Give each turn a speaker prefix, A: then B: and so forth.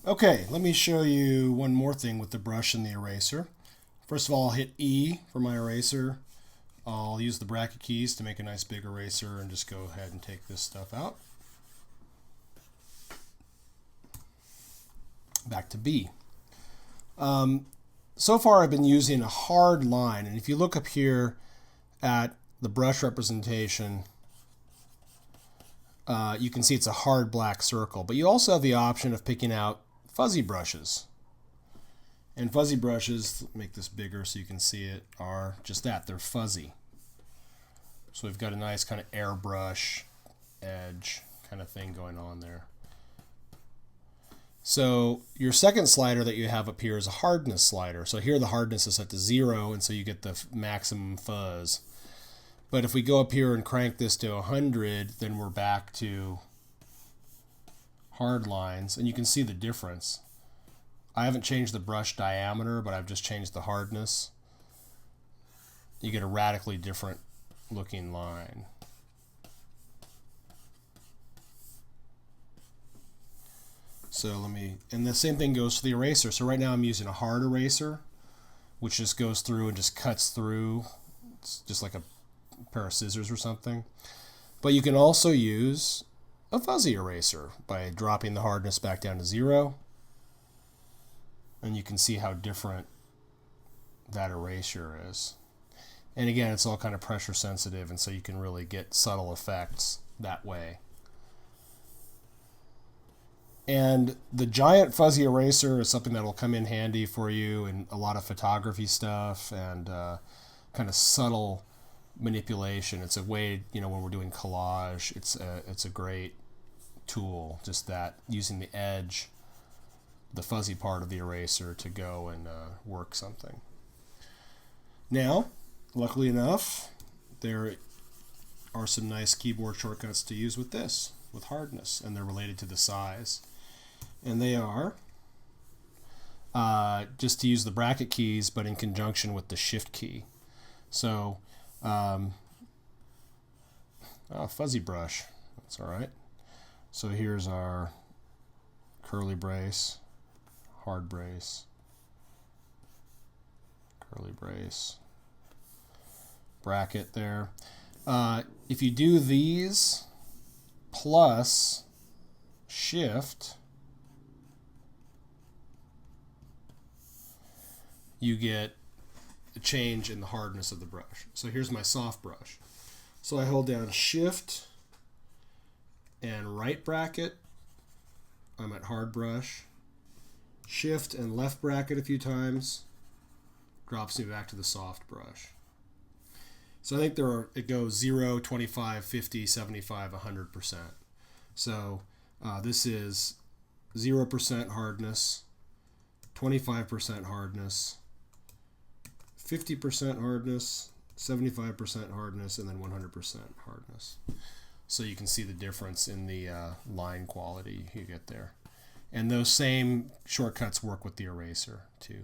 A: Okay, let me show you one more thing with the brush and the eraser. First of all, I'll hit E for my eraser. I'll use the bracket keys to make a nice big eraser and just go ahead and take this stuff out. Back to B. So far I've been using a hard line, and if you look up here at the brush representation, you can see it's a hard black circle, but you also have the option of picking out fuzzy brushes. And fuzzy brushes, make this bigger so you can see it, are just that, they're fuzzy. So we've got a nice kind of airbrush edge kind of thing going on there. So your second slider that you have up here is a hardness slider. So here the hardness is set to 0, and so you get the maximum fuzz. But if we go up here and crank this to 100, then we're back to hard lines, and you can see the difference. I haven't changed the brush diameter, but I've just changed the hardness. You get a radically different looking line. So and the same thing goes for the eraser. So right now I'm using a hard eraser, which just goes through and just cuts through. It's just like a pair of scissors or something. But you can also use a fuzzy eraser by dropping the hardness back down to 0. And you can see how different that erasure is. And again, it's all kind of pressure sensitive, and so you can really get subtle effects that way. And the giant fuzzy eraser is something that will come in handy for you in a lot of photography stuff and kind of subtle manipulation. It's a way, when we're doing collage, it's a great tool, just that, using the edge, the fuzzy part of the eraser to go and work something. Now, luckily enough, there are some nice keyboard shortcuts to use with this, with hardness, and they're related to the size. And they are just to use the bracket keys, but in conjunction with the shift key. So, fuzzy brush, that's all right. So here's our curly brace, hard brace, curly brace, bracket there. If you do these plus shift, you get a change in the hardness of the brush. So here's my soft brush. So I hold down shift and right bracket, I'm at hard brush. Shift and left bracket a few times, drops me back to the soft brush. So I think it goes 0, 25, 50, 75, 100%. So this is 0% hardness, 25% hardness, 50% hardness, 75% hardness, and then 100% hardness. So you can see the difference in the line quality you get there. And those same shortcuts work with the eraser too.